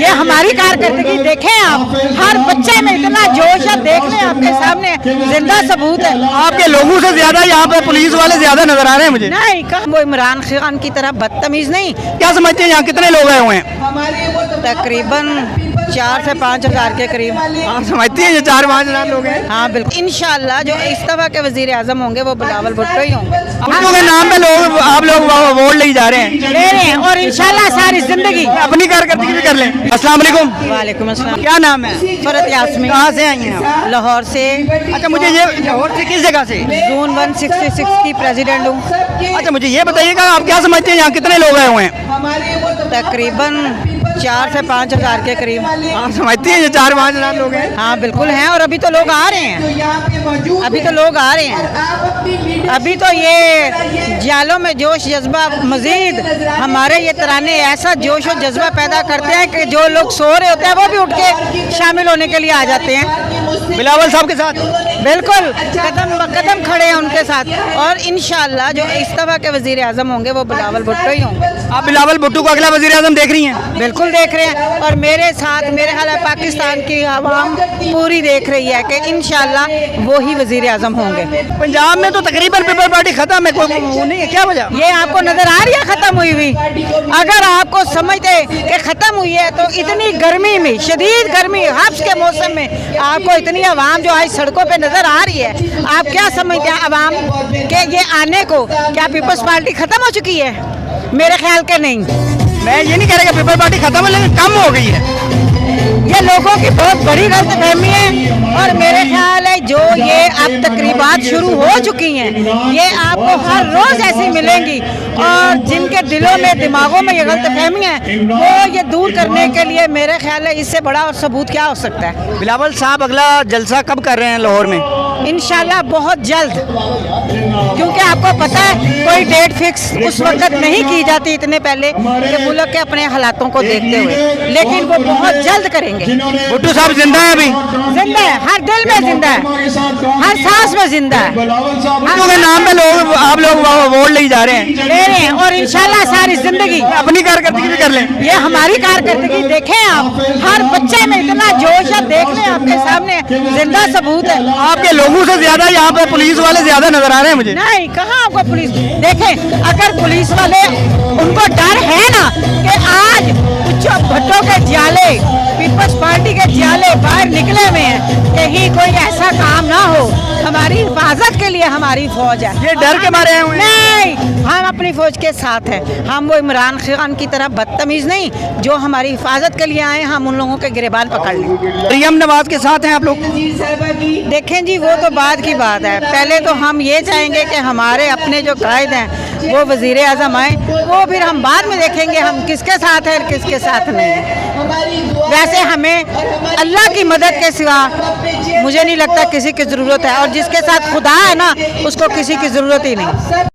ये हमारी कारकर्दगी देखें आप, हर बच्चे में इतना जोश है, देख लें आपके सामने जिंदा सबूत है। आपके लोगों से ज्यादा यहाँ पे पुलिस वाले ज्यादा नजर आ रहे हैं मुझे। नहीं कम वो इमरान खान की तरह बदतमीज नहीं। क्या समझते हैं यहाँ कितने लोग आए हुए हैं? तकरीबन 4 से 5 हज़ार के करीब। आप समझती हैं ये 4-5 हजार लोग हैं? हाँ बिल्कुल, इंशाल्लाह जो इस दफा के वजीर आजम होंगे वो बिलावल भुट्टो ही होंगे। भुट्टो के नाम पे लोग आप लोग वोट ले जा रहे हैं, ले रहे हैं और इंशाल्लाह सारी जिंदगी। अपनी कारकर्दगी भी कर लें। अस्सलाम वालेकुम। वालेकुम अस्सलाम। क्या नाम है? फरत यास्मीन। कहाँ से आई हैं आप? लाहौर से। अच्छा मुझे ये लाहौर से किस जगह से? जून 166 की प्रेसिडेंट हूँ। अच्छा मुझे ये बताइएगा आप क्या समझते हैं यहाँ कितने लोग आए हुए हैं? तकरीबन 4 से 5 हज़ार के करीब। आप समझती हैं ये 4-5 हजार लोग हैं? हाँ बिल्कुल हैं, और अभी तो लोग आ रहे हैं, अभी तो लोग आ रहे हैं। अभी तो ये जालों में जोश जज्बा मजीद हमारे ये तराने ऐसा जोश और जज्बा पैदा करते हैं कि जो लोग सो रहे होते हैं वो भी उठ के शामिल होने के लिए आ जाते हैं। बिलावल साहब के साथ बिल्कुल कदम ब कदम खड़े हैं उनके साथ, और इंशाल्लाह जो इस दफा के वजीर आजम होंगे वो बिलावल भुट्टो ही होंगे। आप बिलावल भुट्टो को अगला वजीर आजम देख रही हैं? बिल्कुल देख रहे हैं, और मेरे साथ मेरे ख्याल है पाकिस्तान की आवाम पूरी देख रही है कि इंशाल्लाह वो ही वजीर आजम होंगे। पंजाब में तो तकरीबन पीपल पार्टी खत्म है, कोई वो नहीं है, क्या वजह? ये आपको नजर आ रही है खत्म हुई हुई? अगर आपको समझते कि खत्म हुई है तो इतनी गर्मी में, शदीद गर्मी हब्स के मौसम में आपको इतनी आवाम जो आज सड़कों पे नजर आ रही है, आप क्या समझते हैं आवाम के ये आने को? क्या पीपल्स पार्टी खत्म हो चुकी है? मेरे ख्याल के नहीं। मैं ये नहीं कह रहा कि पीपल पार्टी खत्म है, लेकिन कम हो गई है। ये लोगों की बहुत बड़ी गलतफहमी है, और मेरे ख्याल है जो ये अब तकरीबात शुरू हो चुकी हैं ये आपको हर रोज़ ऐसी मिलेंगी, और जिनके दिलों में दिमागों में ये गलतफहमी है वो ये दूर करने के लिए मेरे ख्याल है इससे बड़ा और सबूत क्या हो सकता है? बिलावल साहब अगला जलसा कब कर रहे हैं लाहौर में? इंशाल्लाह बहुत जल्द, क्योंकि आपको पता है कोई डेट फिक्स उस वक्त नहीं की जाती इतने पहले कि मुल्क के अपने हालातों को देखते हुए, लेकिन वो बहुत जल्द करेंगे। भुट्टो साहब जिंदा है अभी? जिंदा है, हर दिल में जिंदा है, हर सांस में जिंदा है। भुट्टो के नाम पे लोग आप लोग वोट ले जा रहे हैं, ले रहे हैं, और इंशाल्लाह सारी जिंदगी। अपनी कारकर्दगी भी कर लें। ये हमारी कारकर्दगी देखें आप, हर बच्चे में इतना जोश है, देख लें आपके सामने जिंदा सबूत है। आपके लोगों से ज्यादा यहाँ पे पुलिस वाले ज्यादा नजर आ रहे हैं मुझे। नहीं कहाँ आपको पुलिस देखें, अगर पुलिस वाले उनको डर है ना कि आज कुछ भट्टो के जाले, पीपल्स पार्टी के जाले बाहर निकले हुए हैं, कहीं कोई ऐसा काम ना हो, हमारी हिफाजत के लिए हमारी फौज है। ये डर के मारे हुए हैं? नहीं, हम अपनी फौज के साथ हैं। हम वो इमरान खान की तरह बदतमीज नहीं, जो हमारी हिफाजत के लिए आए, हम उन लोगों के गिरबान पकड़ लें। मरियम नवाज के साथ हैं आप लोग? देखें जी वो तो बाद की बात है, पहले तो हम ये चाहेंगे कि हमारे अपने जो कायद हैं वो वजीर आजम आए, वो फिर हम बाद में देखेंगे हम किसके साथ है और किसके साथ नहीं है। वैसे हमें अल्लाह की मदद के सिवा मुझे नहीं लगता किसी की ज़रूरत है, और जिसके साथ खुदा है ना उसको किसी की ज़रूरत ही नहीं।